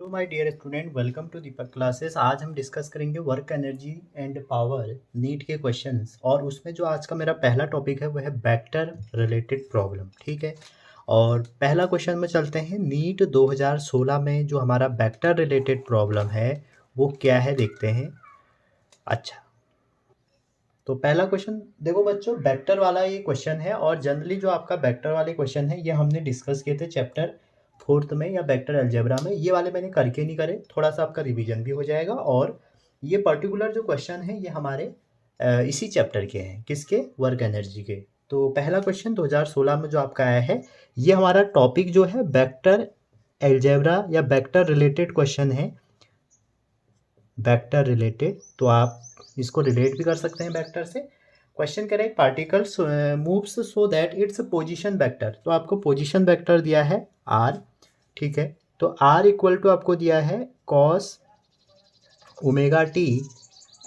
Hello my dear student, welcome to Deepak classes. आज हम discuss करेंगे work energy and power NEET के questions. और उसमें जो आज का मेरा पहला टॉपिक है वो है वेक्टर रिलेटेड प्रॉब्लम। ठीक है, और पहला क्वेश्चन में चलते हैं। नीट 2016 में जो हमारा वेक्टर रिलेटेड प्रॉब्लम है वो क्या है, देखते हैं। अच्छा, तो पहला क्वेश्चन देखो बच्चों, वेक्टर वाला ये क्वेश्चन है। और जनरली जो आपका वेक्टर वाले क्वेश्चन है ये हमने डिस्कस किए थे चैप्टर 4th में या वेक्टर अलजेब्रा में। ये वाले मैंने करके नहीं करे, थोड़ा सा आपका रिवीजन भी हो जाएगा। और ये पर्टिकुलर जो क्वेश्चन है ये हमारे इसी चैप्टर के हैं, किसके, वर्क एनर्जी के। तो पहला क्वेश्चन 2016 में जो आपका आया है, ये हमारा टॉपिक जो है वेक्टर अलजेब्रा या वेक्टर रिलेटेड क्वेश्चन है। वेक्टर रिलेटेड, तो आप इसको रिलेट भी कर सकते हैं वेक्टर से। क्वेश्चन कह रहा है particles moves so that its position vector. तो आपको पोजीशन वेक्टर दिया है आर। ठीक है, तो आर इक्वल टू आपको दिया है cos omega T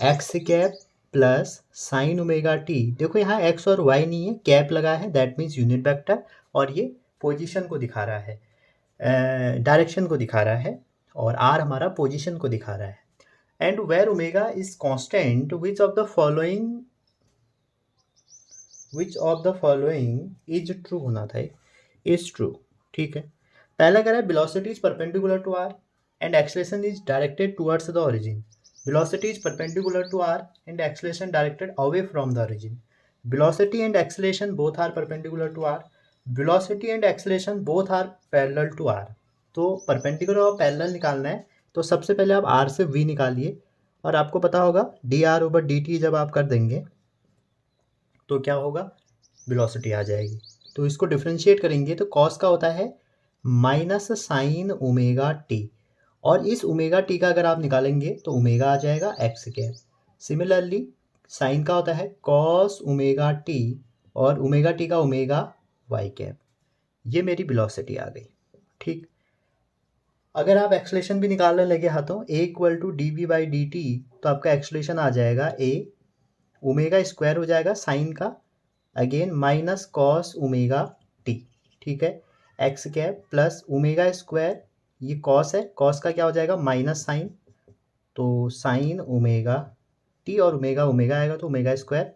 x cap plus sine omega T. देखो यहाँ एक्स और वाई नहीं है, कैप लगा है, दैट मीन्स यूनिट वेक्टर। और ये पोजीशन को दिखा रहा है, डायरेक्शन को दिखा रहा है। और आर हमारा पोजीशन को दिखा रहा है। And where omega is constant which of the following is true होना था, इज ट्रू। ठीक है, पहला कह रहा है velocity is perpendicular to r and acceleration is directed towards the origin. Velocity is perpendicular to r and acceleration directed away from the origin. Velocity and acceleration both are perpendicular to r. Velocity and acceleration both are parallel to r. तो perpendicular और parallel निकालना है, तो सबसे पहले आप are से we निकालिए। और आपको पता होगा D R over d T जब आप कर देंगे तो क्या होगा, वेलोसिटी आ जाएगी। तो इसको डिफ्रेंशिएट करेंगे तो कॉस का होता है माइनस साइन ओमेगा टी। और इस ओमेगा टी का अगर आप निकालेंगे तो ओमेगा आ जाएगा एक्स कैप। सिमिलरली साइन का होता है कॉस ओमेगा टी और ओमेगा टी का ओमेगा वाई कैप। ये मेरी वेलोसिटी आ गई। ठीक, अगर आप एक्सलेशन भी निकालने लगे हाथों, a equal to d v by d t, तो आपका एक्सलेशन आ जाएगा ए ओमेगा स्क्वायर हो जाएगा साइन का, again minus cos omega T. ठीक है, x cap plus omega square, ये कॉस है, कॉस का क्या हो जाएगा माइनस साइन, तो साइन ओमेगा टी और ओमेगा ओमेगा आएगा तो ओमेगा स्क्वायर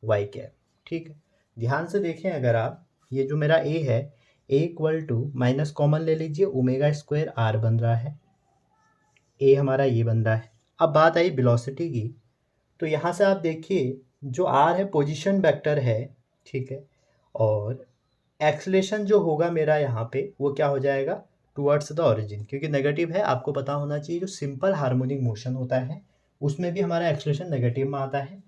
वाई कैप। ठीक है, ध्यान से देखें, अगर आप ये जो मेरा ए है, ए इक्वल टू माइनस कॉमन ले लीजिए, ओमेगा स्क्वायर आर बन रहा है, ए हमारा ये बन रहा है। अब बात आई वेलोसिटी की, तो यहाँ से आप देखिए जो आर है पोजीशन वेक्टर है। ठीक है, और एक्सलेशन जो होगा मेरा यहाँ पे वो क्या हो जाएगा, टुवर्ड्स द ओरिजिन, क्योंकि नेगेटिव है। आपको पता होना चाहिए जो सिंपल हार्मोनिक मोशन होता है उसमें भी हमारा एक्सलेशन नेगेटिव में आता है।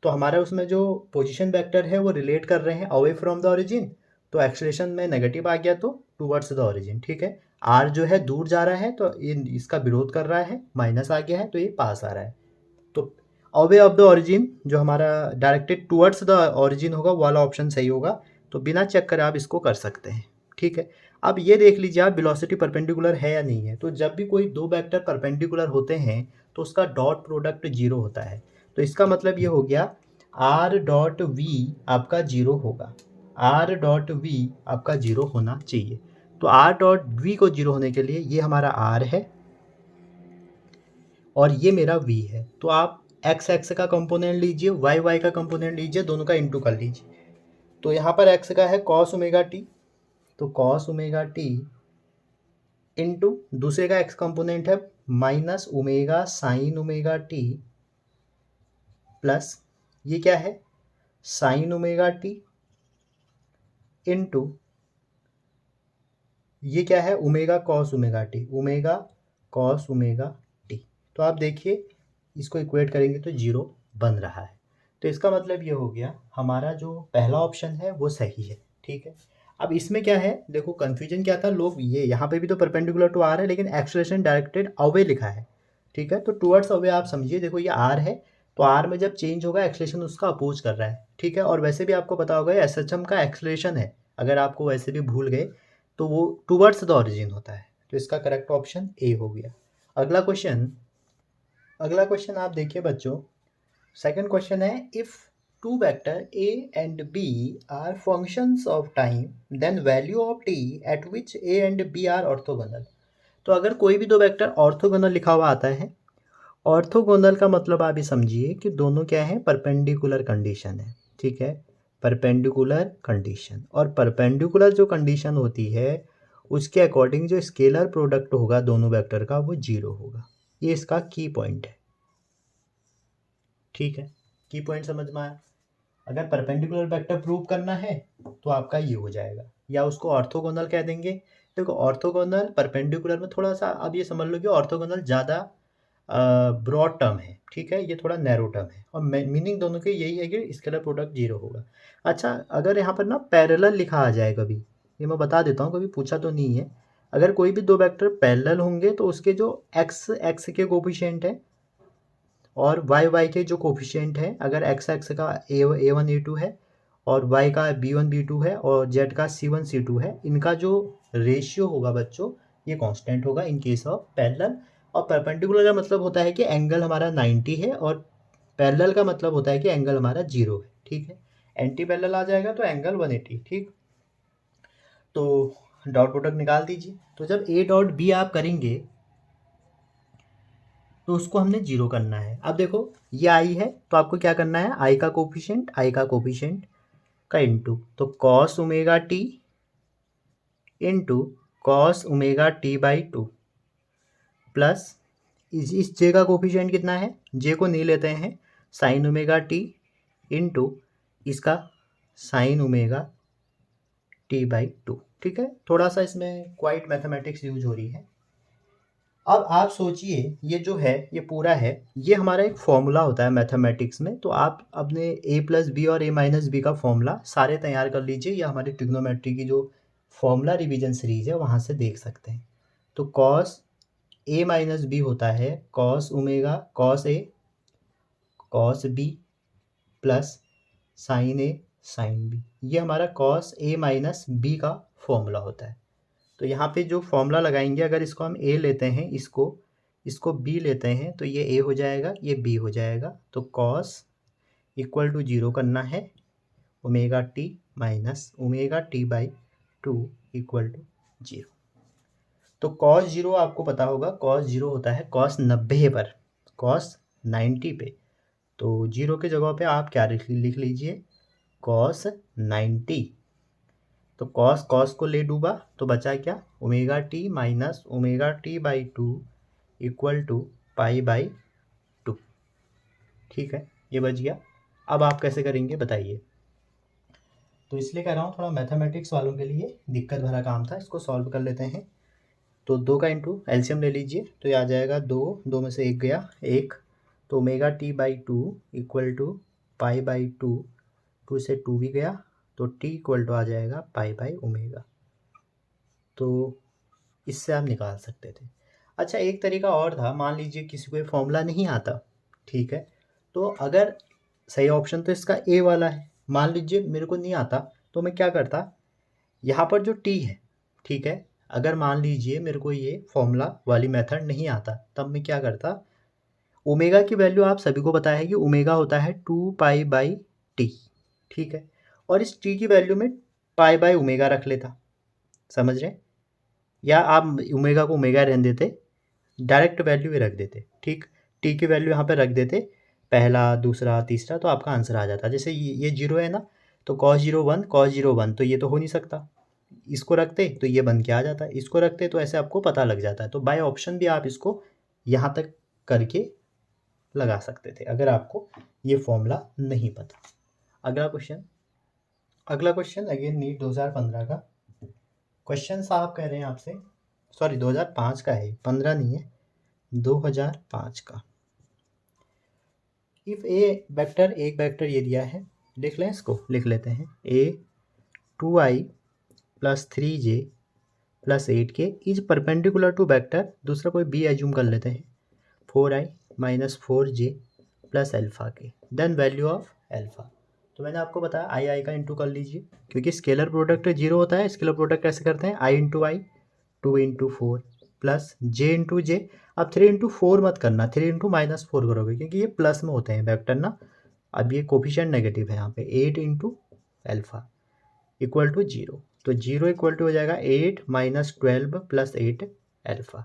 तो हमारा उसमें जो पोजीशन वेक्टर है वो रिलेट कर रहे हैं अवे फ्रॉम द ओरिजिन, तो एक्सलेशन में नेगेटिव आ गया तो टुवर्ड्स द ओरिजिन। ठीक है, आर जो है दूर जा रहा है तो ये इसका विरोध कर रहा है, माइनस आ गया है तो ये पास आ रहा है। तो अवे ऑफ द ओरिजिन जो हमारा डायरेक्टेड टुवर्ड्स द ओरिजिन होगा वो वाला ऑप्शन सही होगा। तो बिना चेक करे आप इसको कर सकते हैं। ठीक है, अब ये देख लीजिए आप वेलोसिटी परपेंडिकुलर है या नहीं है। तो जब भी कोई दो वेक्टर परपेंडिकुलर होते हैं तो उसका डॉट प्रोडक्ट जीरो होता है। तो इसका मतलब ये हो गया आर डॉट वी आपका जीरो होगा, आर डॉट वी आपका जीरो होना चाहिए। तो आर डॉट वी को जीरो होने के लिए ये हमारा आर है और ये मेरा v है। तो आप x x का कंपोनेंट लीजिए, y y का कंपोनेंट लीजिए, दोनों का इंटू कर लीजिए। तो यहाँ पर x का है cos ओमेगा टी, तो cos ओमेगा टी इंटू दूसरे का x कंपोनेंट है minus omega sine omega T plus ये क्या है साइन ओमेगा टी इंटू ये क्या है omega cos omega T, omega cos omega T. तो आप देखिए इसको इक्वेट करेंगे तो जीरो बन रहा है। तो इसका मतलब ये हो गया हमारा जो पहला ऑप्शन है वो सही है। ठीक है, अब इसमें क्या है, देखो कन्फ्यूजन क्या था, लोग ये यहाँ पे भी तो परपेंडिकुलर टू आर है लेकिन एक्सलेशन डायरेक्टेड अवे लिखा है। ठीक है, तो टुवर्ड्स अवे आप समझिए, देखो ये आर है तो आर में जब चेंज होगा एक्सलेशन उसका अपोज कर रहा है। ठीक है, और वैसे भी आपको पता होगा एस एच एम का एक्सलेशन है, अगर आपको वैसे भी भूल गए तो वो टुवर्ड्स द ओरिजिन होता है। तो इसका करेक्ट ऑप्शन ए हो गया। अगला क्वेश्चन, अगला क्वेश्चन आप देखिए बच्चों, सेकंड क्वेश्चन है if two vector a and b are functions of time then value of t at which a and b are orthogonal. तो अगर कोई भी दो वेक्टर ऑर्थोगोनल लिखा हुआ आता है, ऑर्थोगोनल का मतलब आप ये समझिए कि दोनों क्या है, परपेंडिकुलर कंडीशन है, ठीक है, परपेंडिकुलर कंडीशन। और परपेंडिकुलर जो कंडीशन होती है उसके अकॉर्डिंग जो स्केलर प्रोडक्ट होगा दोनों वेक्टर का वो 0 होगा। ये इसका की पॉइंट है, ठीक है, की पॉइंट समझ में आया। अगर परपेंडिकुलर वेक्टर प्रूव करना है तो आपका ये हो जाएगा, या उसको ऑर्थोगोनल कह देंगे। देखो ऑर्थोगोनल परपेंडिकुलर में थोड़ा सा अब ये समझ लो कि ऑर्थोगोनल ज़्यादा ब्रॉड टर्म है, ठीक है, ये थोड़ा नैरो टर्म है, और मीनिंग दोनों के यही है कि स्केलर प्रोडक्ट 0 होगा। अच्छा, अगर यहाँ पर ना पैरेलल लिखा आ जाए कभी, ये मैं बता देता हूँ, कभी पूछा तो नहीं है, अगर कोई भी दो वेक्टर पैरेलल होंगे तो उसके जो एक्स के कोफिशिएंट है और वाई के जो कोफिशिएंट है, अगर एक्स का a1 a2 है और y का b1 b2 है और z का c1 c2 है, इनका जो रेशियो होगा बच्चों ये कांस्टेंट होगा इन केस ऑफ पैरेलल। और परपेंडिकुलर का मतलब होता है कि एंगल हमारा 90 है, और पैरेलल का मतलब होता है कि एंगल हमारा 0 है, ठीक है। एंटी पैरेलल आ जाएगा तो एंगल 180, ठीक। तो डॉट प्रोडक्ट निकाल दीजिए। तो जब a डॉट b आप करेंगे तो उसको हमने 0 करना है। अब देखो ये आई है तो आपको क्या करना है, आई का कोफिशिएंट का इंटू, तो cos omega T into cos omega t by 2 plus इस जे का कोफिशिएंट कितना है, जे को नहीं लेते हैं, साइन ओमेगा टी इंटू इसका साइन ओमेगा टी बाई 2, ठीक है। थोड़ा सा इसमें क्वाइट मैथमेटिक्स यूज हो रही है। अब आप सोचिए ये जो है ये पूरा है, ये हमारा एक फॉर्मूला होता है मैथमेटिक्स में, तो आप अपने a प्लस बी और a माइनस बी का फॉर्मूला सारे तैयार कर लीजिए, या हमारी ट्रिग्नोमेट्री की जो फॉर्मूला रिवीजन सीरीज है वहाँ से देख सकते हैं। तो कॉस a माइनस बी होता है cos omega cos a cos b plus sine a sine b, ये हमारा कॉस a माइनस बी का फॉर्मूला होता है। तो यहाँ पे जो फॉर्मूला लगाएंगे, अगर इसको हम a लेते हैं, इसको b लेते हैं, तो ये a हो जाएगा, ये b हो जाएगा। तो cos इक्वल टू 0 करना है, omega t minus omega t by 2 equal to 0। तो cos 0 आपको पता होगा, cos 0 होता है cos 90 पर, cos 90 पे। तो 0 के जगह पे आप क्या लिख लीजिए, cos 90। तो cos को ले डूबा तो बचा क्या, omega t minus omega t by 2 equal to pi by 2, ठीक है, ये बच गया। अब आप कैसे करेंगे बताइए। तो इसलिए कह रहा हूँ थोड़ा मैथमेटिक्स वालों के लिए दिक्कत भरा काम था, इसको सॉल्व कर लेते हैं। तो 2 का इंटू एलसीएम ले लीजिए, तो ये आ जाएगा 2 में से 1 गया 1, तो omega t by 2 equal to pi by 2, 2 से 2 भी गया, तो टी इक्वल टू आ जाएगा पाई बाई ओमेगा। तो इससे आप निकाल सकते थे। अच्छा, एक तरीका और था, मान लीजिए किसी को फॉर्मूला नहीं आता, ठीक है, तो अगर सही ऑप्शन तो इसका ए वाला है, मान लीजिए मेरे को नहीं आता, तो मैं क्या करता, यहाँ पर जो टी है, ठीक है, अगर मान लीजिए मेरे को ये फॉर्मूला वाली मेथड नहीं आता, तब मैं क्या करता, ओमेगा की वैल्यू आप सभी को पता है कि ओमेगा होता है 2 पाई बाई टी, ठीक है, और इस टी की वैल्यू में पाई बाई ओमेगा रख लेता, समझ रहे हैं, या आप ओमेगा को ओमेगा रहने देते, डायरेक्ट वैल्यू ही रख देते, ठीक, टी की वैल्यू यहाँ पे रख देते, पहला दूसरा तीसरा, तो आपका आंसर आ जाता। जैसे ये 0 है ना, तो cos 0 1 cos 0 1, तो ये तो हो नहीं सकता, इसको रखते तो ये बन के आ जाता, इसको रखते तो ऐसे आपको पता लग जाता है। तो बाय ऑप्शन भी आप इसको यहाँ तक करके लगा सकते थे अगर आपको ये फॉर्मूला नहीं पता। अगला क्वेश्चन अगेन नीट 2015 का क्वेश्चन साहब कह रहे हैं आपसे, सॉरी 2005 का है, 15 नहीं है, 2005 का। इफ एक वेक्टर ये दिया है, लिख लें, इसको लिख लेते हैं, a 2i plus 3j plus 8k is perpendicular to vector, दूसरा कोई b एज्यूम कर लेते हैं, 4i minus 4j plus alpha k, then value of alpha. तो मैंने आपको बताया आई का इंटू कर लीजिए, क्योंकि स्केलर प्रोडक्ट 0 होता है, स्केलर प्रोडक्ट कैसे करते हैं, आई इंटू आई, 2 इंटू 4 प्लस जे इंटू जे। अब 3 इंटू 4 मत करना, 3 इंटू माइनस 4 करोगे, क्योंकि ये प्लस में होते हैं वेक्टर ना, अब ये कोफिशिएंट नेगेटिव है यहाँ पे, 8 इंटू अल्फा इक्वल टू 0, तो 0 इक्वल टू हो जाएगा 8 माइनस 12 प्लस 8 अल्फा।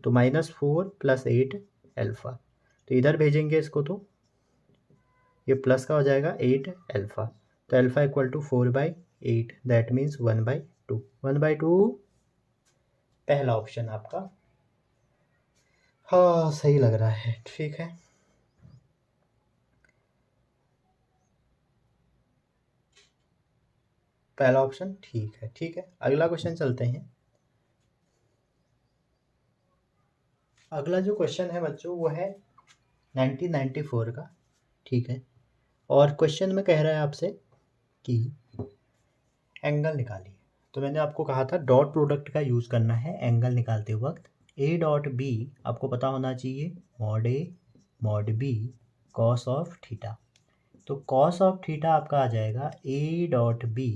तो -4 + 8 अल्फ़ा, तो इधर भेजेंगे इसको तो ये प्लस का हो जाएगा 8 अल्फ़ा, तो अल्फ़ा = 4/8, दैट मीन्स 1/2। 1/2 पहला ऑप्शन आपका हाँ सही लग रहा है, ठीक है। पहला ऑप्शन ठीक है, ठीक है। अगला क्वेश्चन चलते हैं। अगला जो क्वेश्चन है बच्चों वो है 1994 का, ठीक है। और क्वेश्चन में कह रहा है आपसे कि एंगल निकालिए। तो मैंने आपको कहा था डॉट प्रोडक्ट का यूज़ करना है एंगल निकालते वक्त। ए डॉट बी आपको पता होना चाहिए mod a mod b cos of theta. तो कॉस ऑफ थीटा आपका आ जाएगा a dot b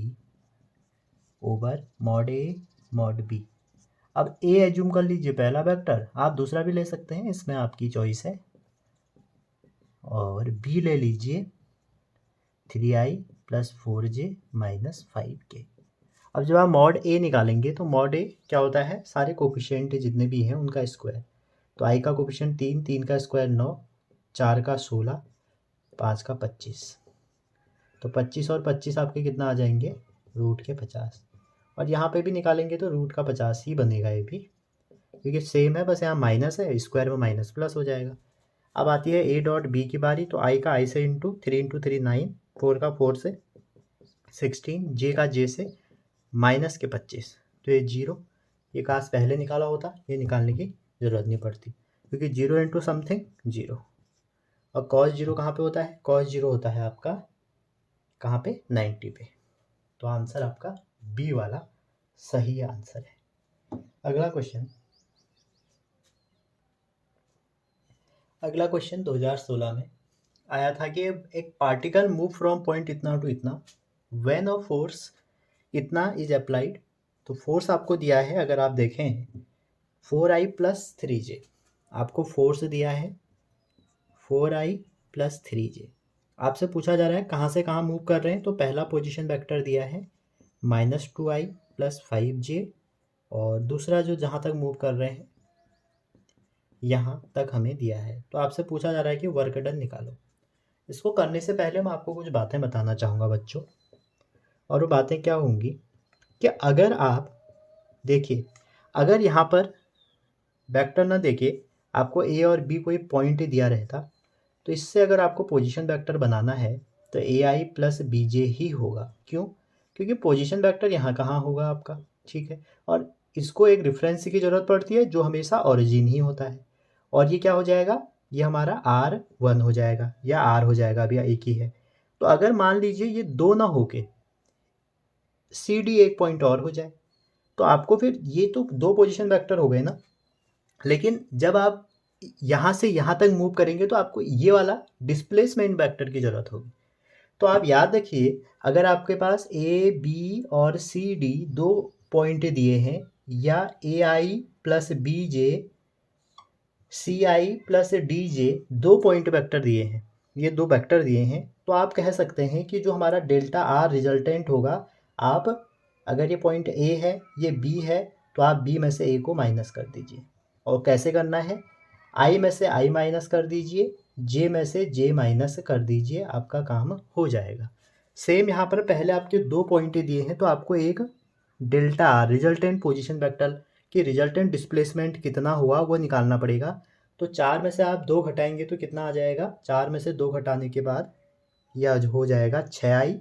over mod a mod b. अब ए एज्यूम कर लीजिए पहला वेक्टर, आप दूसरा भी ले सकते हैं, इसमें आपकी चॉइस है। और बी ले लीजिए 3i + 4j - 5k। अब जब आप मॉड ए निकालेंगे तो मॉड ए क्या होता है, सारे कोफिशिएंट जितने भी हैं उनका स्क्वायर। तो आई का कोफिशिएंट 3, 3 का स्क्वायर 9, 4 का 16, 5 का 25। तो 25 और 25 आपके कितना आ जाएंगे, √50। और यहाँ पे भी निकालेंगे तो √50 ही बनेगा ये भी, क्योंकि सेम है, बस यहाँ माइनस है, स्क्वायर में माइनस प्लस हो जाएगा। अब आती है ए डॉट बी की बारी। तो आई का आई से इंटू 3 × 3 9, 4 का 4 से 16, जे का जे से -25, तो ये 0। ये काश पहले निकाला होता, ये निकालने की ज़रूरत नहीं पड़ती, क्योंकि 0 × समथिंग 0। और cos 0 कहाँ पे होता है, cos 0 होता है आपका कहाँ पे, 90 पे। तो आंसर आपका बी वाला सही आंसर है। अगला क्वेश्चन 2016 में आया था कि एक पार्टिकल मूव फ्रॉम पॉइंट इतना टू इतना व्हेन अ फोर्स इतना इज अप्लाइड। तो फोर्स आपको दिया है, अगर आप देखें 4i + 3j, आपको फोर्स दिया है 4i + 3j। आपसे पूछा जा रहा है कहाँ से कहाँ मूव कर रहे हैं। तो पहला पोजीशन वेक्टर दिया है -2i + 5j, और दूसरा जो जहाँ तक मूव कर रहे हैं यहाँ तक हमें दिया है। तो आपसे पूछा जा रहा है कि वर्क डन निकालो। इसको करने से पहले मैं आपको कुछ बातें बताना चाहूँगा बच्चों, और वो बातें क्या होंगी कि अगर आप देखिए, अगर यहाँ पर वेक्टर ना देके आपको ए और बी कोई पॉइंट दिया रहता, तो इससे अगर आपको पोजीशन वेक्टर बनाना है तो ai + bj ही होगा। क्यों, क्योंकि पोजीशन वेक्टर यहाँ कहाँ होगा आपका, ठीक है। और इसको एक रेफरेंस की ज़रूरत पड़ती है जो हमेशा ओरिजिन ही होता है। और ये क्या हो जाएगा, ये हमारा r1 हो जाएगा या r हो जाएगा, अभी एक ही है। तो अगर मान लीजिए ये दो ना होके cd एक पॉइंट और हो जाए, तो आपको फिर ये तो दो पोजीशन वेक्टर हो गए ना, लेकिन जब आप यहाँ से यहाँ तक मूव करेंगे तो आपको ये वाला डिस्प्लेसमेंट वेक्टर की ज़रूरत होगी। तो आप याद रखिए, अगर आपके पास ए बी और सी डी दो पॉइंट दिए हैं, या ए आई + बी जे सी आई + डी जे दो पॉइंट वेक्टर दिए हैं, ये दो वेक्टर दिए हैं, तो आप कह सकते हैं कि जो हमारा डेल्टा आर रिजल्टेंट होगा, आप अगर ये पॉइंट ए है ये बी है, तो आप बी में से ए को माइनस कर दीजिए। और कैसे करना है, आई में से आई माइनस कर दीजिए, जे में से जे माइनस कर दीजिए, आपका काम हो जाएगा। सेम यहाँ पर पहले आपके दो पॉइंट दिए हैं, तो आपको एक delta R resultant position vector कि रिजल्टेंट डिस्प्लेसमेंट कितना हुआ वो निकालना पड़ेगा। तो 4 में से आप 2 घटाएंगे तो कितना आ जाएगा, 4 में से 2 घटाने के बाद यह हो जाएगा 6i,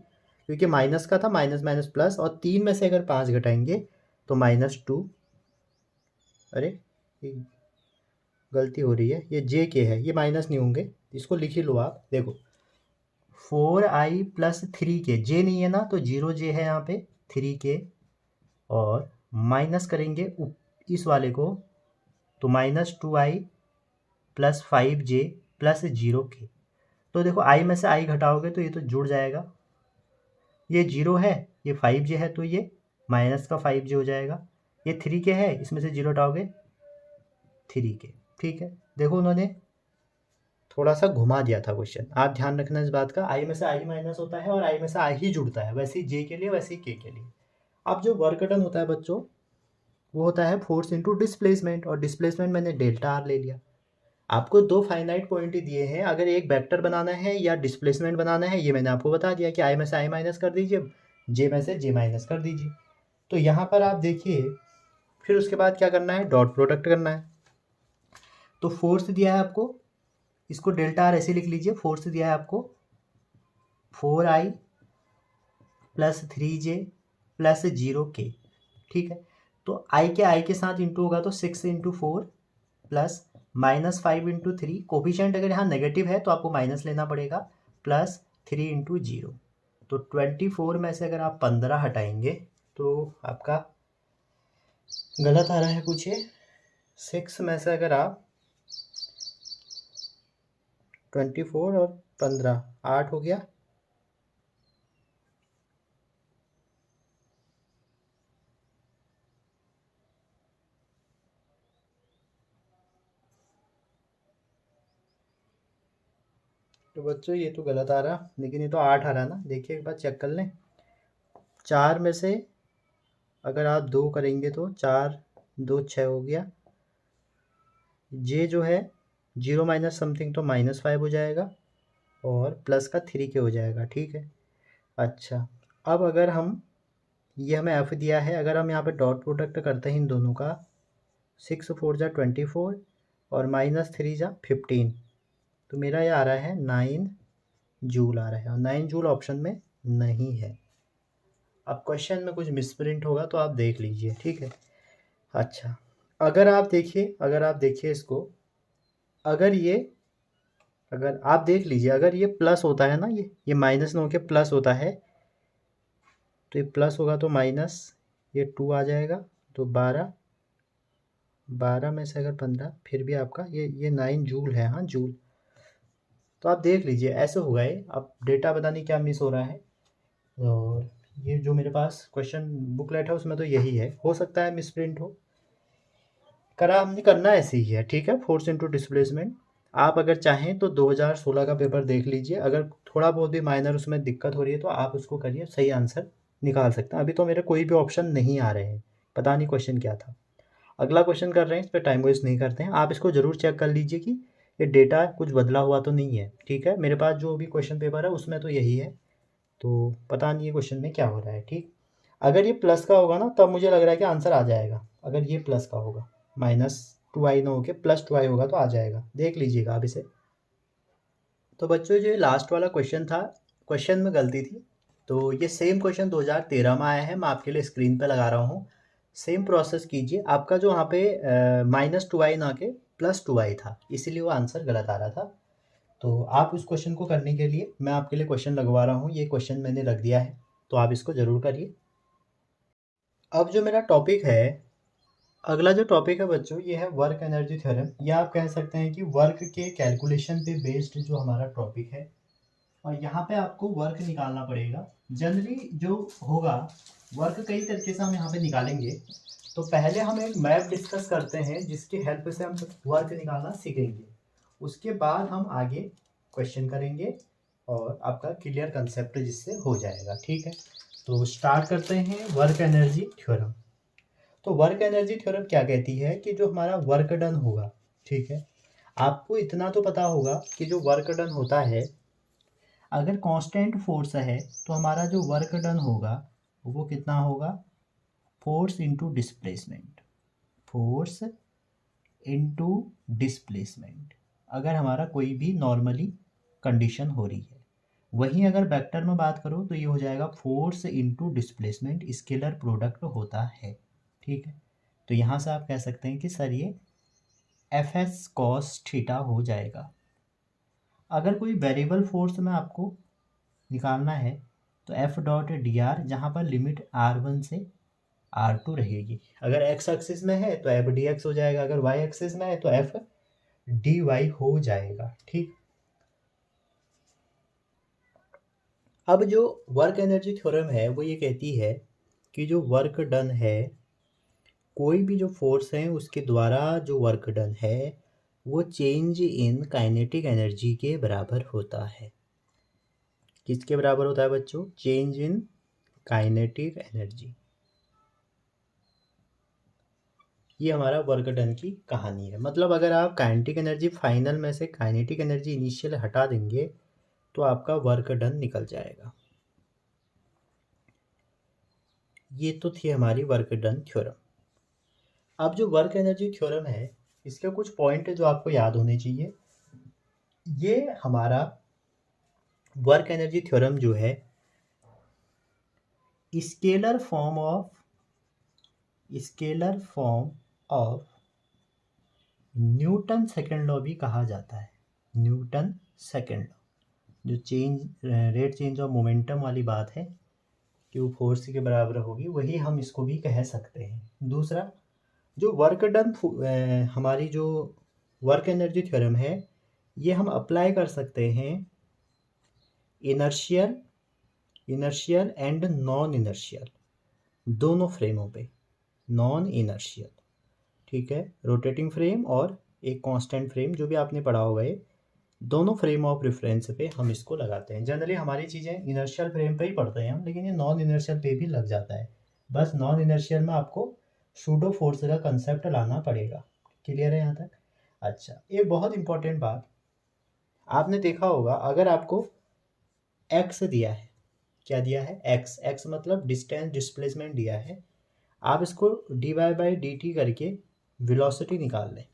क्योंकि माइनस का था, माइनस माइनस प्लस। और 3 में से अगर 5 घटाएंगे तो -2, अरे गलती हो रही है, ये जे के है, ये माइनस नहीं होंगे, इसको लिख ही लो आप। देखो 4i + 3k, जे नहीं है ना तो 0j है यहाँ पे, 3k, और माइनस करेंगे इस वाले को, तो -2i + 5j + 0k। तो देखो i में से i घटाओगे तो ये तो जुड़ जाएगा, ये 0 है, ये 5j है, तो ये माइनस का 5j हो जाएगा। ये 3k है, इसमें से 0 हटाओगे 3k, ठीक है। देखो उन्होंने थोड़ा सा घुमा दिया था क्वेश्चन, आप ध्यान रखना इस बात का। आई में से आई माइनस होता है और आई में से आई ही जुड़ता है, वैसे ही जे के लिए वैसे ही के लिए। अब जो वर्क डन होता है बच्चों, वो होता है फोर्स इंटू डिस्प्लेसमेंट, और डिस्प्लेसमेंट मैंने डेल्टा आर ले लिया। आपको दो फाइनाइट पॉइंट ही दिए हैं, अगर एक वेक्टर बनाना है या डिस्प्लेसमेंट बनाना है, ये मैंने आपको बता दिया कि आई में से आई माइनस कर दीजिए, जे में से जे माइनस कर दीजिए। तो यहाँ पर आप देखिए, फिर उसके बाद क्या करना है, डॉट प्रोडक्ट करना है। तो फोर्स दिया है आपको, इसको डेल्टा आर ऐसे लिख लीजिए, फोर्स दिया है आपको 4i plus 3j plus 0k, ठीक है। तो आई के साथ इंटू होगा तो 6 इंटू 4 प्लस -5 इंटू 3, कोफिशिएंट अगर यहाँ नेगेटिव है तो आपको माइनस लेना पड़ेगा, प्लस 3 इंटू 0। तो 24 में से अगर आप 15 हटाएंगे तो आपका गलत आ रहा है कुछ ये। 6 में से अगर आप 24 और 15 8 हो गया, तो बच्चों ये तो गलत आ रहा, लेकिन ये तो 8 आ रहा ना, देखिए एक बार चेक कर लें। 4 में से अगर आप 2 करेंगे तो 4 2 6 हो गया, जे जो है 0 माइनस समथिंग तो -5 हो जाएगा, और प्लस का 3 के हो जाएगा, ठीक है। अच्छा, अब अगर हम, ये हमें एफ दिया है, अगर हम यहाँ पे डॉट प्रोडक्ट करते हैं इन दोनों का, 6 4 जा 24 और -3 जा 15, तो मेरा ये आ रहा है 9 जूल आ रहा है, और 9 जूल ऑप्शन में नहीं है। अब क्वेश्चन में कुछ मिसप्रिंट होगा तो आप देख लीजिए, ठीक है। अच्छा, अगर आप देखिए इसको, अगर आप देख लीजिए, अगर ये प्लस होता है ना, ये माइनस ना होके प्लस होता है, तो ये प्लस होगा तो माइनस, ये 2 आ जाएगा, तो 12 में से अगर 15, फिर भी आपका ये 9 जूल है, हाँ जूल। तो आप देख लीजिए ऐसे होगा ये, अब डेटा पता नहीं क्या मिस हो रहा है, और ये जो मेरे पास क्वेश्चन बुकलेट है उसमें तो यही है, हो सकता है मिसप्रिंट हो। करा हमने, करना ऐसे ही है, ठीक है। फोर्स इंटू डिस्प्लेसमेंट, आप अगर चाहें तो 2016 का पेपर देख लीजिए, अगर थोड़ा बहुत भी माइनर उसमें दिक्कत हो रही है तो आप उसको करिए, सही आंसर निकाल सकते हैं। अभी तो मेरे कोई भी ऑप्शन नहीं आ रहे हैं, पता नहीं क्वेश्चन क्या था। अगला क्वेश्चन कर रहे हैं, इस पर टाइम वेस्ट नहीं करते हैं, आप इसको ज़रूर चेक कर लीजिए कि ये डेटा कुछ बदला हुआ तो नहीं है, ठीक है। मेरे पास जो भी क्वेश्चन पेपर है उसमें तो यही है, तो पता नहीं ये क्वेश्चन में क्या हो रहा है, ठीक। अगर ये प्लस का होगा ना तब मुझे लग रहा है कि आंसर आ जाएगा, अगर ये प्लस का होगा, -2i ना होके +2i होगा तो आ जाएगा, देख लीजिएगा आप इसे। तो बच्चों जो लास्ट वाला क्वेश्चन था, क्वेश्चन में गलती थी, तो ये सेम क्वेश्चन 2013 में आया है, मैं आपके लिए स्क्रीन पे लगा रहा हूँ। सेम प्रोसेस कीजिए, आपका जो वहाँ पे -2i ना के +2i था, इसीलिए वो आंसर गलत आ रहा था। तो आप उस क्वेश्चन को करने के लिए मैं आपके लिए क्वेश्चन लगवा रहा हूँ, ये क्वेश्चन मैंने रख दिया है, तो आप इसको ज़रूर करिए। अब जो मेरा टॉपिक है, अगला जो टॉपिक है बच्चों, ये है वर्क एनर्जी थ्योरम, या आप कह सकते हैं कि वर्क के कैलकुलेशन पे बेस्ड जो हमारा टॉपिक है, और यहाँ पे आपको वर्क निकालना पड़ेगा। जनरली जो होगा, वर्क कई तरीके से हम यहाँ पे निकालेंगे। तो पहले हम एक मैप डिस्कस करते हैं जिसकी हेल्प से हम वर्क निकालना सीखेंगे, उसके बाद हम आगे क्वेश्चन करेंगे और आपका क्लियर कंसेप्ट जिससे हो जाएगा, ठीक है। तो स्टार्ट करते हैं वर्क एनर्जी थ्योरम। तो वर्क एनर्जी थ्योरम क्या कहती है कि जो हमारा वर्क डन होगा, ठीक है, आपको इतना तो पता होगा कि जो वर्क डन होता है, अगर कांस्टेंट फोर्स है तो हमारा जो वर्क डन होगा वो कितना होगा, force into displacement, force into displacement, अगर हमारा कोई भी नॉर्मली कंडीशन हो रही है। वहीं अगर वेक्टर में बात करो तो ये हो जाएगा force into displacement, scalar product होता है, ठीक है। तो यहाँ से आप कह सकते हैं कि सर ये एफ एस कॉस थीटा हो जाएगा। अगर कोई वेरिएबल फोर्स में आपको निकालना है तो एफ डॉट डी आर, जहाँ पर लिमिट R1 से R2 रहेगी। अगर एक्स एक्सिस में है तो एफ डी एक्स हो जाएगा, अगर वाई एक्सिस में है तो एफ डी वाई हो जाएगा, ठीक। अब जो वर्क एनर्जी थ्योरम है वो ये कहती है कि जो वर्क डन है, कोई भी जो फोर्स है उसके द्वारा जो वर्क डन है वो चेंज इन काइनेटिक एनर्जी के बराबर होता है। किसके बराबर होता है बच्चों, चेंज इन काइनेटिक एनर्जी। ये हमारा वर्क डन की कहानी है। मतलब अगर आप काइनेटिक एनर्जी फाइनल में से काइनेटिक एनर्जी इनिशियल हटा देंगे तो आपका वर्क डन निकल जाएगा। ये तो थी हमारी वर्क डन थ्योरम। अब जो वर्क एनर्जी थ्योरम है इसके कुछ पॉइंट है जो आपको याद होने चाहिए। ये हमारा वर्क एनर्जी थ्योरम जो है scalar form of Newton second law भी कहा जाता है। न्यूटन सेकेंड लॉ जो रेट चेंज ऑफ मोमेंटम वाली बात है कि वो फोर्स के बराबर होगी, वही हम इसको भी कह सकते हैं। दूसरा जो वर्क डन हमारी जो वर्क एनर्जी थ्योरम है ये हम अप्लाई कर सकते हैं इनर्शियल एंड नॉन इनर्शियल दोनों फ्रेमों पे। नॉन इनर्शियल, ठीक है, रोटेटिंग फ्रेम और एक कांस्टेंट फ्रेम जो भी आपने पढ़ा होगा, ये दोनों फ्रेम ऑफ रेफरेंस पे हम इसको लगाते हैं। जनरली हमारी चीज़ें इनर्शियल फ्रेम पे ही पढ़ते हैं हम, लेकिन ये नॉन इनर्शियल पे भी लग जाता है। बस नॉन इनर्शियल में आपको सूडो फोर्स का कंसेप्ट लाना पड़ेगा। क्लियर है यहाँ तक? अच्छा, एक बहुत इंपॉर्टेंट बात, आपने देखा होगा अगर आपको एक्स दिया है, क्या दिया है? एक्स मतलब डिस्टेंस डिस्प्लेसमेंट दिया है, आप इसको dy/dt करके वेलोसिटी निकाल लें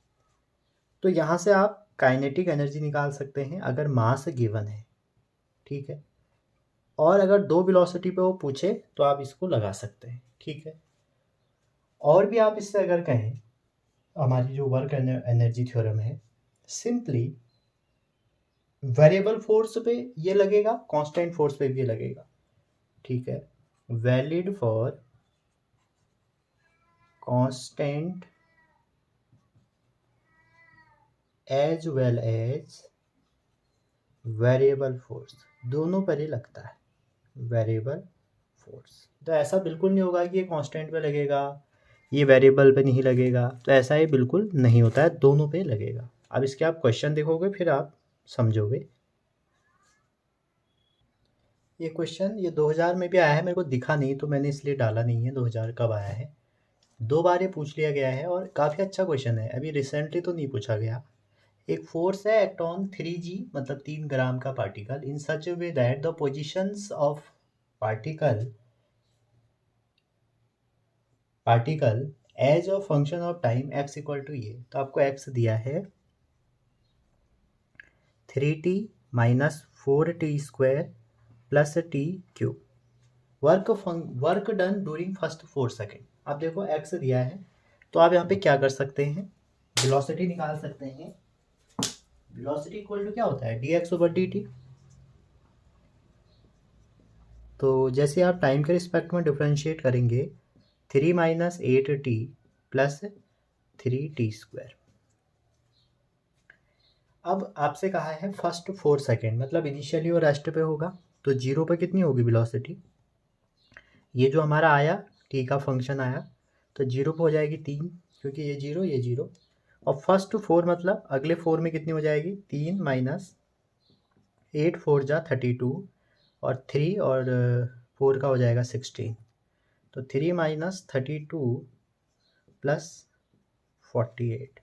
तो यहाँ से आप काइनेटिक एनर्जी निकाल सकते हैं अगर मास गिवन है, ठीक है। और अगर दो वेलोसिटी पे वो पूछे तो आप इसको लगा सकते हैं, ठीक है। और भी आप इससे अगर कहें, हमारी जो वर्क एनर्जी थ्योरम है सिंपली वेरिएबल फोर्स पे ये लगेगा, कांस्टेंट फोर्स पे भी ये लगेगा, ठीक है। Valid for constant as well as variable force, दोनों पर ही लगता है वेरिएबल फोर्स। तो ऐसा बिल्कुल नहीं होगा कि ये कांस्टेंट पे लगेगा ये वेरिएबल पे नहीं लगेगा, तो ऐसा ये बिल्कुल नहीं होता है, दोनों पे लगेगा। अब इसके आप क्वेश्चन देखोगे फिर आप समझोगे। ये क्वेश्चन ये 2000 में भी आया है, मेरे को दिखा नहीं तो मैंने इसलिए डाला नहीं है 2000 कब आया है। 2 बार ये पूछ लिया गया है और काफ़ी अच्छा क्वेश्चन है, अभी रिसेंटली तो नहीं पूछा गया। एक फोर्स है एक्ट ऑन 3g मतलब 3 ग्राम का particle in such a way that the positions of particle as a function of time x equal to ये। तो आपको x दिया है 3t minus 4t² plus t cube. Work done during first 4 second. अब देखो x दिया है तो आप यहाँ पे क्या कर सकते हैं, वेलोसिटी निकाल सकते हैं। वेलोसिटी इक्वल टू क्या होता है? dx/dt। तो जैसे आप टाइम के रिस्पेक्ट में डिफरेंशिएट करेंगे 3 माइनस 8t प्लस 3t²। अब आपसे कहा है फर्स्ट 4 सेकेंड मतलब इनिशियली और रेस्ट पे होगा, तो जीरो पे कितनी होगी वेलोसिटी? ये जो हमारा आया टी का फंक्शन आया तो जीरो पे हो जाएगी 3, क्योंकि ये जीरो। और फर्स्ट 4 मतलब अगले 4 में कितनी हो जाएगी? 3 माइनस 8 4 जा 32 और 3 और 4 का हो जाएगा 16। तो 3 माइनस 32 प्लस 48।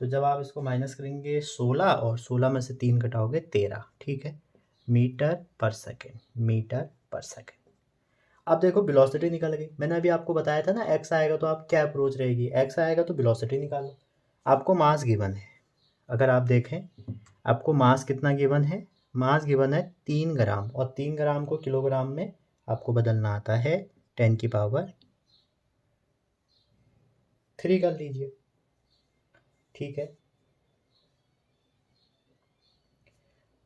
तो जब आप इसको माइनस करेंगे 16 और 16 में से 3 घटाओगे 13, ठीक है, मीटर पर सेकेंड। अब देखो वेलोसिटी निकल गई। मैंने अभी आपको बताया था ना x आएगा तो आप क्या अप्रोच रहेगी, x आएगा तो वेलोसिटी निकालो। आपको मास गिवन है, अगर आप देखें आपको मास कितना गिवन है? मास गिवन है 3 ग्राम और 3 ग्राम को किलोग्राम में आपको बदलना आता है 10 की पावर 3 कर लीजिए, ठीक है।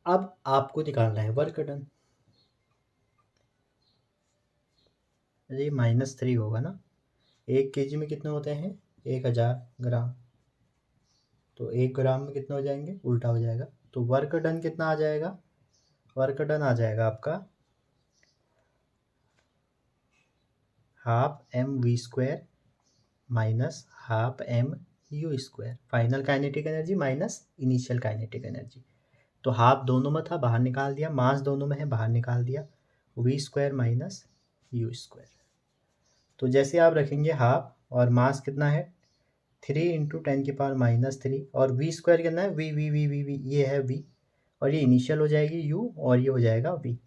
अब आपको निकालना है वर्क डन। ये -3 होगा ना, 1 kg में कितने होते हैं? 1000 ग्राम। तो 1 ग्राम में कितने हो जाएंगे? उल्टा हो जाएगा। तो वर्क डन कितना आ जाएगा? वर्क डन आ जाएगा आपका ½ mv² minus ½ mu²। Final kinetic energy minus initial kinetic energy. तो हाफ दोनों में था, बाहर निकाल दिया, मास दोनों में है, बाहर निकाल दिया, v² माइनस u²। तो जैसे आप रखेंगे हाफ और मास कितना है 3 × 10⁻³ और वी स्क्वायर कितना है, वी, ये है वी, और ये इनिशियल हो जाएगी यू और ये हो जाएगा वी।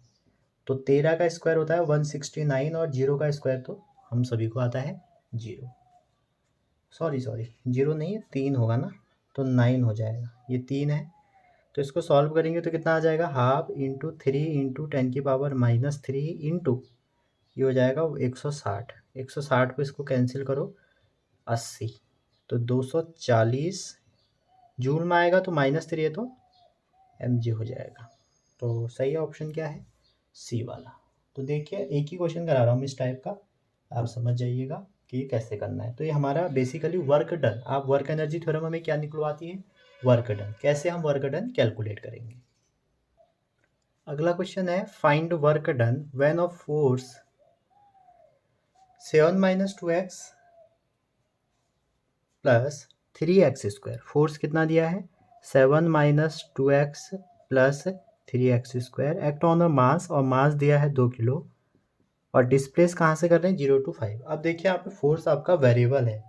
तो 13 का स्क्वायर होता है 169 और 0 का स्क्वायर तो हम सभी को आता है 0। सॉरी 0 नहीं है, 3 होगा ना, तो 9 हो जाएगा, ये 3 है। तो इसको सॉल्व करेंगे तो कितना आ जाएगा, हाफ इंटू 3 × 10⁻³ इंटू ये हो जाएगा 160। 160 को इसको कैंसिल करो, 80, तो 240 जूल में आएगा, तो -3 है तो mg हो जाएगा। तो सही ऑप्शन क्या है, सी वाला। तो देखिए एक ही क्वेश्चन करा रहा हूँ इस टाइप का, आप समझ जाइएगा कि कैसे करना है। तो ये हमारा बेसिकली वर्क डन, आप वर्क एनर्जी थ्योरम हमें क्या निकलवाती है, वर्क डन। कैसे हम वर्क डन कैलकुलेट करेंगे। अगला क्वेश्चन है, find work done when of force 7 - 2x plus 3x²। Force कितना दिया है, 7 - 2x plus 3x²। Act on a mass, और मास दिया है 2 किलो, और डिस्प्लेस कहाँ से कर रहे हैं, 0 to 5। अब देखिए यहाँ पे फोर्स आपका वेरिएबल है,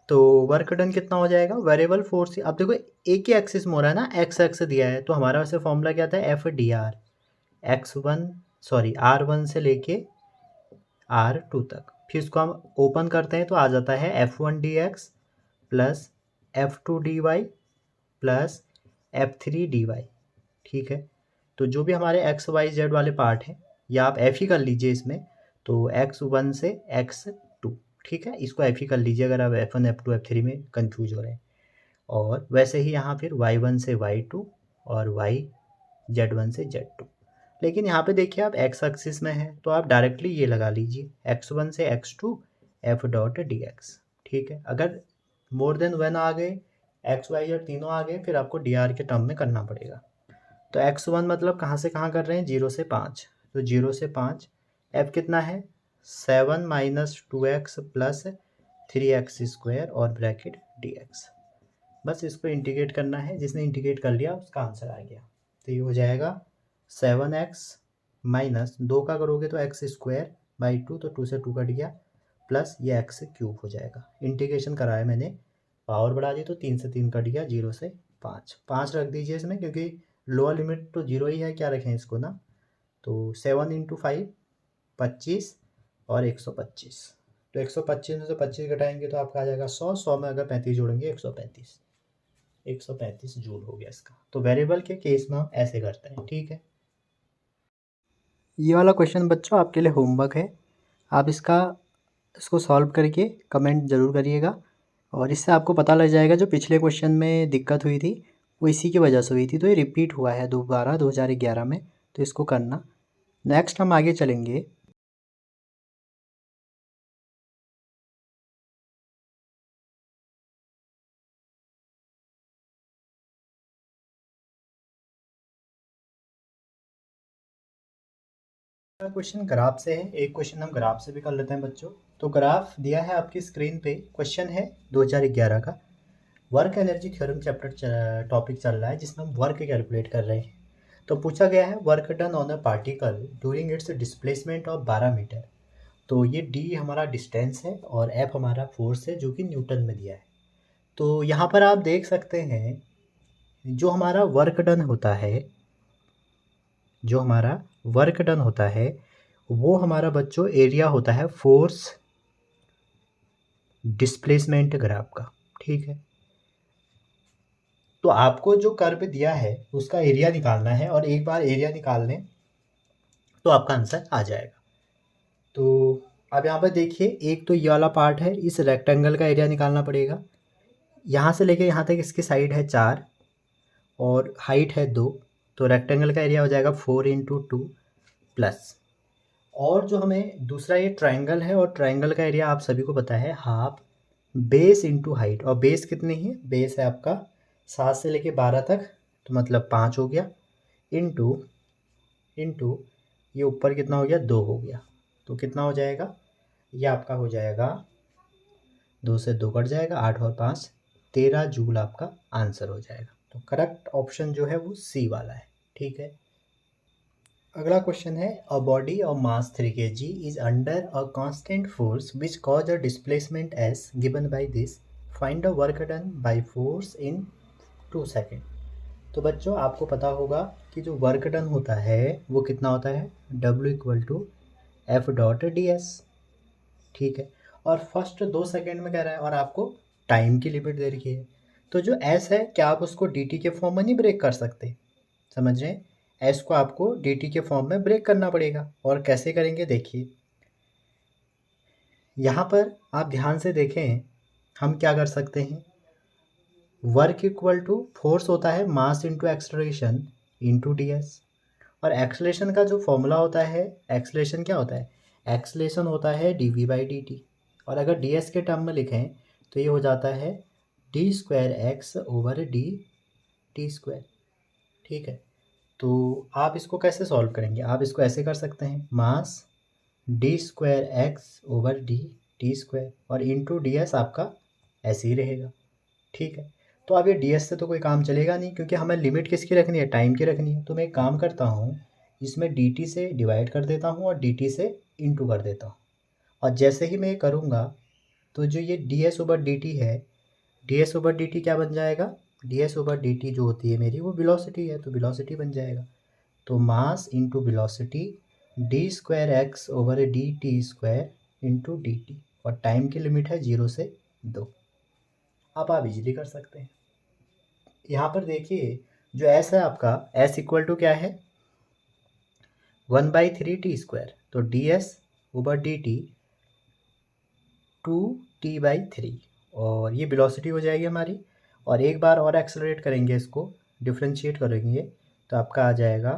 तो वर्क डन कितना हो जाएगा, वेरिएबल फोर्स। अब देखो एक ही एक्सिस में हो रहा है ना, एक्स एक्स दिया है, तो हमारा वैसे फॉर्मूला क्या था, FDR, R1 से लेके R2 तक। फिर इसको हम ओपन करते हैं तो आ जाता है F1 dx plus F2 dy plus F3 dy। ठीक है, तो जो भी हमारे एक्स वाई जेड वाले पार्ट हैं, या आप एफ ही कर लीजिए इसमें, तो x1 से x2, ठीक है, इसको एफ ही कर लीजिए अगर आप F1 F2 F3 में कंफ्यूज हो रहे हैं। और वैसे ही यहाँ फिर y1 से y2 और z1 से z2। लेकिन यहाँ पे देखिए आप x एक्सिस में है, तो आप डायरेक्टली ये लगा लीजिए x1 से x2 f डॉट dx। ठीक है, अगर मोर देन 1 आ गए, x y z तीनों आ गए, फिर आपको dr के टर्म में करना पड़ेगा। तो x1 मतलब कहाँ से कहाँ कर रहे हैं, 0 से 5, तो 0 से 5, f कितना है 7 - 2x प्लस 3x² और ब्रैकेट dx। बस इसको इंटीग्रेट करना है, जिसने इंटीग्रेट कर लिया उसका आंसर आ गया। तो ये हो जाएगा 7x माइनस 2 का करोगे तो x²/2, तो 2 से 2 कट गया, प्लस ये x³ हो जाएगा। इंटीग्रेशन कराया मैंने, पावर बढ़ा दी तो 3 से 3 कट गया, 0 से 5, 5 रख दीजिए इसमें, क्योंकि लोअर लिमिट तो 0 ही है, क्या रखें इसको ना। तो 7 × 5 25 और 125, तो 125 में से 25 घटाएंगे तो आपका आ जाएगा 100, 100 में अगर 35 जोड़ेंगे 135, 135 जूल हो गया इसका। तो वेरिएबल के केस में हम ऐसे करते हैं, ठीक है। ये वाला क्वेश्चन बच्चों आपके लिए होमवर्क है, आप इसको सॉल्व करके कमेंट ज़रूर करिएगा, और इससे आपको पता लग जाएगा जो पिछले क्वेश्चन में दिक्कत हुई थी वो इसी की वजह से हुई थी, तो ये रिपीट हुआ है दोबारा 2011 में, तो इसको करना। नेक्स्ट हम आगे चलेंगे। क्वेश्चन ग्राफ से है, एक क्वेश्चन हम ग्राफ से भी कर लेते हैं बच्चों। तो ग्राफ दिया है आपकी स्क्रीन पे, क्वेश्चन है 2011 का, work energy theorem chapter topic चल रहा है, जिसमें हम वर्क कैलकुलेट कर रहे हैं। तो पूछा गया है work done on a particle during its displacement of 12 metre. तो ये d हमारा डिस्टेंस है और f हमारा फोर्स है, जो कि न्यूटन में दिया है। तो यहाँ पर आप देख सकते हैं जो हमारा वर्क डन होता है, जो हमारा वर्क डन होता है वो हमारा बच्चों एरिया होता है फोर्स डिस्प्लेसमेंट ग्राफ का, ठीक है। तो आपको जो कर्व दिया है उसका एरिया निकालना है, और एक बार एरिया निकाल लें तो आपका आंसर आ जाएगा। तो अब यहाँ पर देखिए, एक तो ये वाला पार्ट है, इस रेक्टेंगल का एरिया निकालना पड़ेगा। यहाँ से लेके यहाँ तक इसकी साइड है 4 और हाइट है 2, तो रेक्टेंगल का एरिया हो जाएगा 4 × 2 प्लस, और जो हमें दूसरा ये ट्रायंगल है, और ट्रायंगल का एरिया आप सभी को पता है हाफ बेस इंटू हाइट, और बेस कितनी है, बेस है आपका 7 से लेके 12 तक, तो मतलब 5 हो गया, इंटू ये ऊपर कितना हो गया, 2 हो गया, तो कितना हो जाएगा, ये आपका हो जाएगा 2 से 2 कट जाएगा, 8 और 5 13 जूल आपका आंसर हो जाएगा। तो करेक्ट ऑप्शन जो है वो सी वाला है, ठीक है। अगला क्वेश्चन है a body of mass 3 kg is under a constant force which cause a displacement S given by this, find the work done by force in 2 second. तो बच्चों आपको पता होगा कि जो वर्क डन होता है वो कितना होता है, W equal to f dot d s. ठीक है, और फर्स्ट 2 सेकेंड में कह रहा है और आपको टाइम की लिमिट दे रखी है। तो जो एस है क्या आप उसको डी टी के फॉर्म में नहीं ब्रेक कर सकते, समझ रहे हैं? एस को आपको डी टी के फॉर्म में ब्रेक करना पड़ेगा, और कैसे करेंगे देखिए। यहाँ पर आप ध्यान से देखें, हम क्या कर सकते हैं, वर्क इक्वल टू फोर्स होता है mass into acceleration into d S, और एक्सलेशन का जो फॉर्मूला होता है, एक्सलेशन क्या होता है, एक्सलेशन होता है d v by d t, और अगर डी एस के टर्म में लिखें तो ये हो जाता है D square x over d t square. ठीक है, तो आप इसको कैसे सॉल्व करेंगे, आप इसको ऐसे कर सकते हैं, mass d square x over d t square और इंटू डी एस आपका ऐसे ही रहेगा। ठीक है, तो अब ये डी एस से तो कोई काम चलेगा नहीं, क्योंकि हमें लिमिट किसकी रखनी है, टाइम की रखनी है। तो मैं एक काम करता हूँ, इसमें डी टी से डिवाइड कर देता हूँ और डी टी से इंटू कर देता हूँ, और जैसे ही मैं ये करूँगा तो जो ये d s over d t है, d s over d t क्या बन जाएगा, d s over d t जो होती है मेरी वो वेलोसिटी है, तो वेलोसिटी बन जाएगा। तो mass into velocity D square x over d t square into D t, और टाइम की लिमिट है 0 से 2। अब आप इजीली कर सकते हैं। यहाँ पर देखिए जो एस है आपका, एस इक्वल टू क्या है, 1/3 t², तो D s over d T 2t/3, और ये वेलोसिटी हो जाएगी हमारी। और एक बार और एक्सेलरेट करेंगे, इसको डिफ्रेंशिएट करेंगे तो आपका आ जाएगा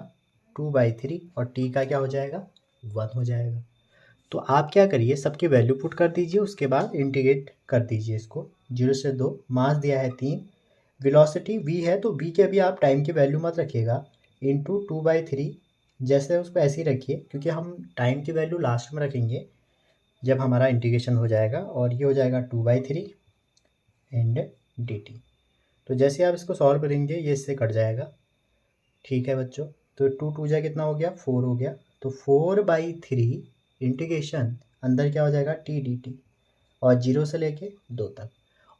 2/3, और टी का क्या हो जाएगा, 1 हो जाएगा। तो आप क्या करिए, सबकी वैल्यू पुट कर दीजिए, उसके बाद इंटीग्रेट कर दीजिए इसको 0 से 2। मास दिया है 3, वेलोसिटी v है तो v के अभी आप टाइम की वैल्यू मत रखिएगा, इंटू 2/3, जैसे उसको ऐसे ही रखिए, क्योंकि हम टाइम की वैल्यू लास्ट में रखेंगे जब हमारा इंटीग्रेशन हो जाएगा, और ये हो जाएगा 2/3 एंड dt। तो जैसे आप इसको सॉल्व करेंगे ये इससे कट जाएगा। ठीक है बच्चों, तो 2 जा कितना हो गया, 4 हो गया, तो 4/3 इंटीग्रेशन अंदर क्या हो जाएगा टी डी टी, और 0 से लेके 2 तक,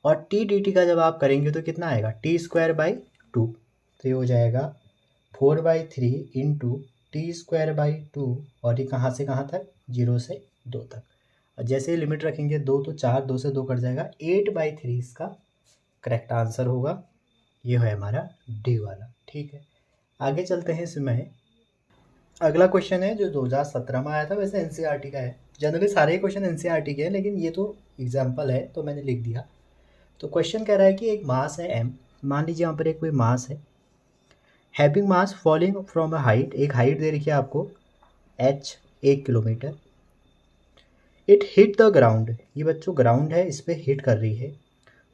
और टी डी टी का जब आप करेंगे तो कितना आएगा, t²/2, तो ये हो जाएगा 4/3 इंटू t²/2, और ये कहाँ से कहाँ तक, 0 से 2 तक। और जैसे ही लिमिट रखेंगे 2 तो 4, 2 से 2 कट जाएगा, 8/3 इसका करेक्ट आंसर होगा। ये है हमारा डी वाला। ठीक है, आगे चलते हैं इसमें। अगला क्वेश्चन है जो 2017 में आया था, वैसे एनसीईआरटी का है। जनरली सारे क्वेश्चन एनसीईआरटी के हैं, लेकिन ये तो एग्जाम्पल है तो मैंने लिख दिया। तो क्वेश्चन कह रहा है कि एक मास है m, मान लीजिए यहाँ पर एक कोई मास है, having mass falling from a height, एक हाइट दे रखी है आपको h 1 kilometre, it hit the ground, ये बच्चों ग्राउंड है, इस पर हिट कर रही है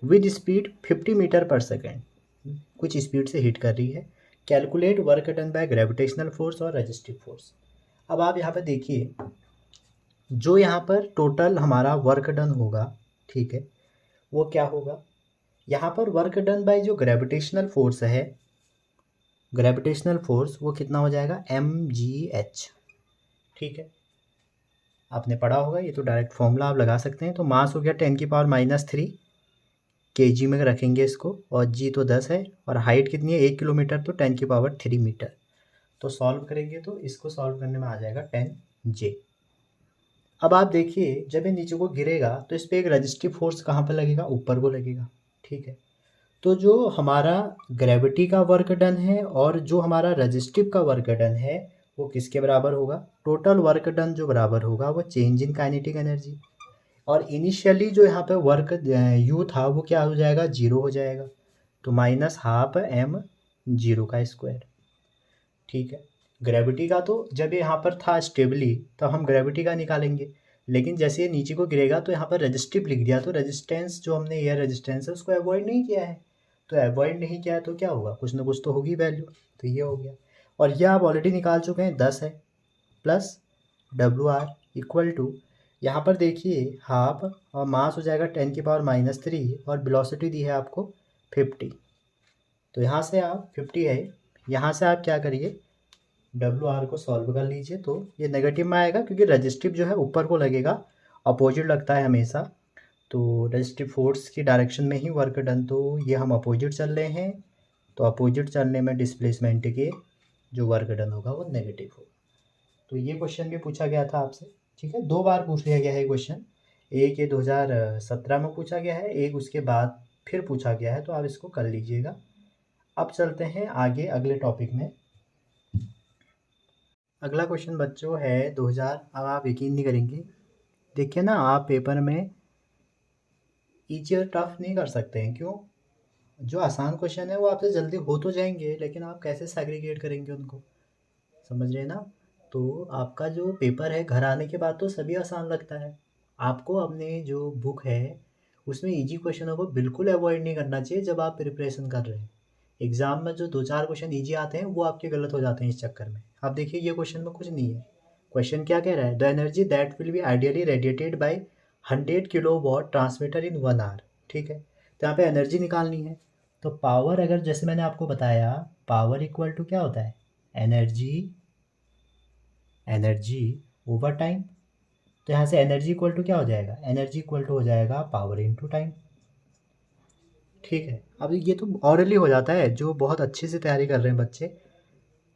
विद स्पीड 50 मीटर पर सेकेंड, कुछ स्पीड से हिट कर रही है। Calculate work done by gravitational force और रेजिस्टिव फोर्स। अब आप यहाँ पर देखिए, जो यहाँ पर टोटल हमारा वर्क डन होगा, ठीक है, वो क्या होगा, यहाँ पर वर्क डन बाय जो ग्रेविटेशनल फोर्स है, ग्रेविटेशनल फोर्स वो कितना हो जाएगा, mgh। ठीक है, आपने पढ़ा होगा, ये तो डायरेक्ट फॉर्मूला आप लगा सकते हैं। तो मास हो गया 10⁻³ kg में रखेंगे इसको, और g तो 10 है, और हाइट कितनी है 1 किलोमीटर, तो 10⁻³ मीटर। तो सॉल्व करेंगे तो इसको सॉल्व करने में आ जाएगा 10j। अब आप देखिए जब ये नीचे को गिरेगा तो इस पर एक रजिस्टिव फोर्स कहाँ पर लगेगा, ऊपर को लगेगा। ठीक है, तो जो हमारा ग्रेविटी का वर्क डन है और जो हमारा रजिस्टिव का वर्क डन है वो किसके बराबर होगा, टोटल वर्क डन जो बराबर होगा वो चेंज इन काइनेटिक एनर्जी, और इनिशियली जो यहाँ पे वर्क यू था वो क्या हो जाएगा, 0 हो जाएगा, तो -12m0 का स्क्वायर। ठीक है, ग्रेविटी का तो जब ये यहाँ पर था स्टेबली तब हम ग्रेविटी का निकालेंगे, लेकिन जैसे ये नीचे को गिरेगा तो यहाँ पर रेजिस्टिव लिख दिया, तो रेजिस्टेंस जो हमने एयर रेजिस्टेंस है उसको अवॉइड नहीं किया है, तो अवॉइड नहीं किया है तो क्या होगा, कुछ ना कुछ तो होगी वैल्यू, तो ये हो गया। और ये आप ऑलरेडी निकाल चुके हैं, 10 है प्लस WR इक्वल टू, यहाँ पर देखिए हाफ, और मास हो जाएगा 10⁻³ और वेलोसिटी दी है आपको 50, तो यहाँ से आप 50 है, यहाँ से आप क्या करिए WR को सॉल्व कर लीजिए तो ये नेगेटिव में आएगा, क्योंकि रजिस्टिव जो है ऊपर को लगेगा, अपोजिट लगता है हमेशा। तो रजिस्टिव फोर्स की डायरेक्शन में ही वर्क डन, तो ये हम अपोजिट चल रहे हैं, तो अपोजिट चलने में डिस्प्लेसमेंट के जो वर्क डन होगा वो नेगेटिव होगा। तो ये क्वेश्चन भी पूछा गया था आपसे, ठीक है, 2 बार पूछ लिया गया है क्वेश्चन। एक ये 2017 में पूछा गया है, एक उसके बाद फिर पूछा गया है, तो आप इसको कर लीजिएगा। अब चलते हैं आगे अगले टॉपिक में। अगला क्वेश्चन बच्चों है 2000। अब आप यकीन नहीं करेंगे, देखिए ना, आप पेपर में ईजी और टफ नहीं कर सकते हैं। क्यों? जो आसान क्वेश्चन है वो आपसे जल्दी हो तो जाएंगे, लेकिन आप कैसे सेग्रीगेट करेंगे उनको, समझ रहे हैं ना? तो आपका जो पेपर है घर आने के बाद तो सभी आसान लगता है। आपको अपने जो बुक है उसमें इजी क्वेश्चनों को बिल्कुल अवॉइड नहीं करना चाहिए जब आप प्रिपरेशन कर रहे हैं। एग्ज़ाम में जो 2-4 क्वेश्चन इजी आते हैं वो आपके गलत हो जाते हैं इस चक्कर में। आप देखिए ये क्वेश्चन में कुछ नहीं है। क्वेश्चन क्या कह रहा है? The energy that will be ideally radiated by 100 kilowatt transmitter in 1 hour. ठीक है, तो यहाँ पे एनर्जी निकालनी है। तो पावर, अगर जैसे मैंने आपको बताया, पावर इक्वल टू क्या होता है? Energy over time. तो यहाँ से एनर्जी इक्वल टू क्या हो जाएगा? एनर्जी इक्वल टू हो जाएगा पावर इनटू टाइम। ठीक है, अब ये तो ऑरली हो जाता है, जो बहुत अच्छे से तैयारी कर रहे हैं बच्चे।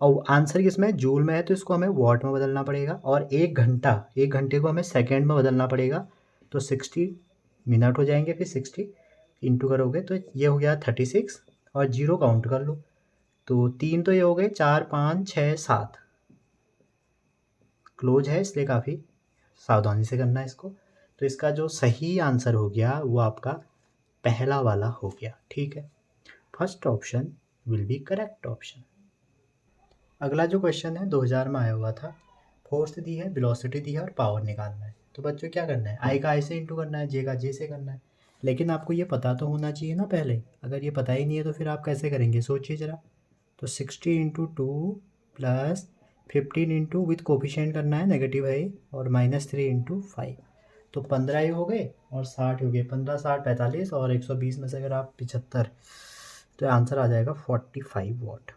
और आंसर किसमें है? जूल में है, तो इसको हमें वॉट में बदलना पड़ेगा, और 1 घंटे को हमें सेकेंड में बदलना पड़ेगा। तो 60 मिनट हो जाएंगे, फिर 60 इंटू करोगे तो ये हो गया 36, और 0 काउंट कर लो। तो 3 तो ये हो गए, 4 5 6 7 क्लोज है, इसलिए काफ़ी सावधानी से करना है इसको। तो इसका जो सही आंसर हो गया वो आपका पहला वाला हो गया। ठीक है, first option will be correct option. अगला जो क्वेश्चन है 2000 में आया हुआ था। फोर्स दी है, वेलोसिटी दी है और पावर निकालना है। तो बच्चों क्या करना है? आई का आई से इंटू करना है, जे का जे से करना है। लेकिन आपको ये पता तो होना चाहिए ना पहले। अगर ये पता ही नहीं है तो फिर आप कैसे करेंगे, सोचिए ज़रा। तो 60 into 2 plus 15 into with coefficient करना है, नेगेटिव है, और -3 इंटू 5। तो 15 ही हो गए और 60 हो गए। 15 60 45, और 120 में से अगर आप 75, तो आंसर आ जाएगा 45 वॉट।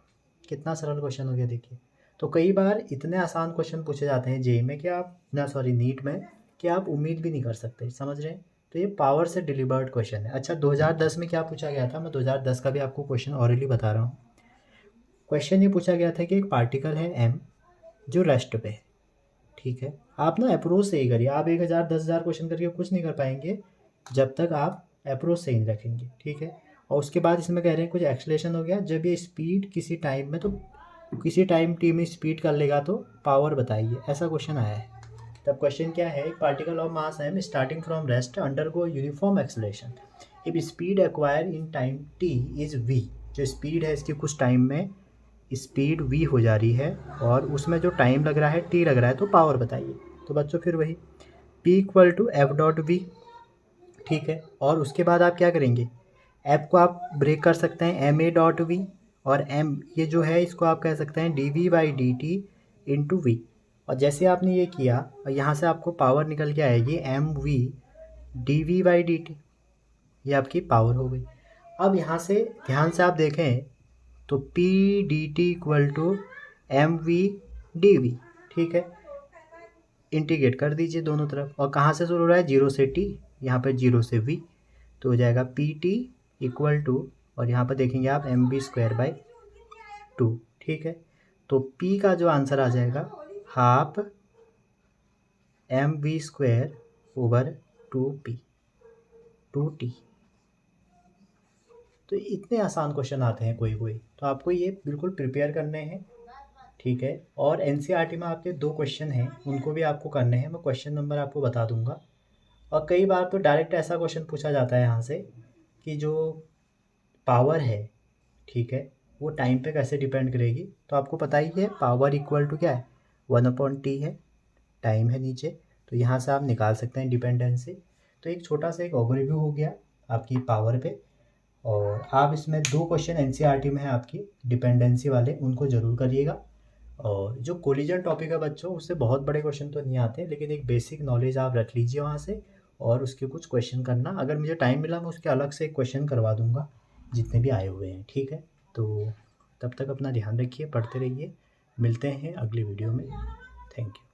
कितना सरल क्वेश्चन हो गया देखिए। तो कई बार इतने आसान क्वेश्चन पूछे जाते हैं जेई में कि आप ना, सॉरी नीट में, कि आप उम्मीद भी नहीं कर सकते, समझ रहे हैं? तो ये पावर से डिलीवर्ड क्वेश्चन है। अच्छा, 2010 में क्या पूछा गया था? मैं 2010 का भी आपको क्वेश्चन ऑलरेडी बता रहा हूँ। क्वेश्चन ये पूछा गया था कि एक पार्टिकल है एम जो रेस्ट पे है। ठीक है, आप ना अप्रोच से ही करिए। आप 1000 10,000 क्वेश्चन करके कुछ नहीं कर पाएंगे जब तक आप अप्रोच सही नहीं रखेंगे। ठीक है, और उसके बाद इसमें कह रहे हैं कुछ एक्सलेशन हो गया जब ये स्पीड किसी टाइम में, तो किसी टाइम टी में स्पीड कर लेगा तो पावर बताइए, ऐसा क्वेश्चन आया है। तब क्वेश्चन क्या है? एक particle of mass m starting from rest undergo uniform acceleration if speed acquire in time t is v. जो स्पीड है इसकी कुछ टाइम में स्पीड वी हो जा रही है, और उसमें जो टाइम लग रहा है टी लग रहा है, तो पावर बताइए। तो बच्चों फिर वही P equal to f dot v. ठीक है, और उसके बाद आप क्या करेंगे? एफ को आप ब्रेक कर सकते हैं एम ए डॉट वी, और एम ये जो है इसको आप कह सकते हैं d v by d t into v. और जैसे आपने ये किया और यहाँ से आपको पावर निकल के आएगी m v d v by d t, ये आपकी पावर हो गई। अब यहाँ से ध्यान से आप देखें तो p d t equal to m v d v. ठीक है, इंटीग्रेट कर दीजिए दोनों तरफ, और कहाँ से शुरू हो रहा है? 0 से टी, यहाँ पर 0 से वी, तो हो जाएगा पी टी इक्वल टू, और यहाँ पर देखेंगे आप एम बी स्क्वायर बाई 2। ठीक है, तो पी का जो आंसर आ जाएगा half m v square over 2 t. तो इतने आसान क्वेश्चन आते हैं कोई कोई, तो आपको ये बिल्कुल प्रिपेयर करने हैं। ठीक है, और एनसीईआरटी में आपके 2 क्वेश्चन हैं, उनको भी आपको करने हैं। मैं क्वेश्चन नंबर आपको बता दूंगा। और कई बार तो डायरेक्ट ऐसा क्वेश्चन पूछा जाता है यहाँ से कि जो पावर है, ठीक है, वो टाइम पे कैसे डिपेंड करेगी। तो आपको पता ही है पावर इक्वल टू क्या है? 1/t है, टाइम है नीचे, तो यहाँ से आप निकाल सकते हैं डिपेंडेंसी। तो एक छोटा सा एक ओवरव्यू हो गया आपकी पावर पे। और आप इसमें 2 क्वेश्चन एनसीईआरटी में है आपकी डिपेंडेंसी वाले, उनको ज़रूर करिएगा। और जो कोलिजन टॉपिक है बच्चों, उससे बहुत बड़े क्वेश्चन तो नहीं आते, लेकिन एक बेसिक नॉलेज आप रख लीजिए वहाँ से, और उसके कुछ क्वेश्चन करना। अगर मुझे टाइम मिला मैं उसके अलग से एक क्वेश्चन करवा दूंगा जितने भी आए हुए हैं। ठीक है, तो तब तक अपना ध्यान रखिए, पढ़ते रहिए। मिलते हैं अगली वीडियो में। Thank you.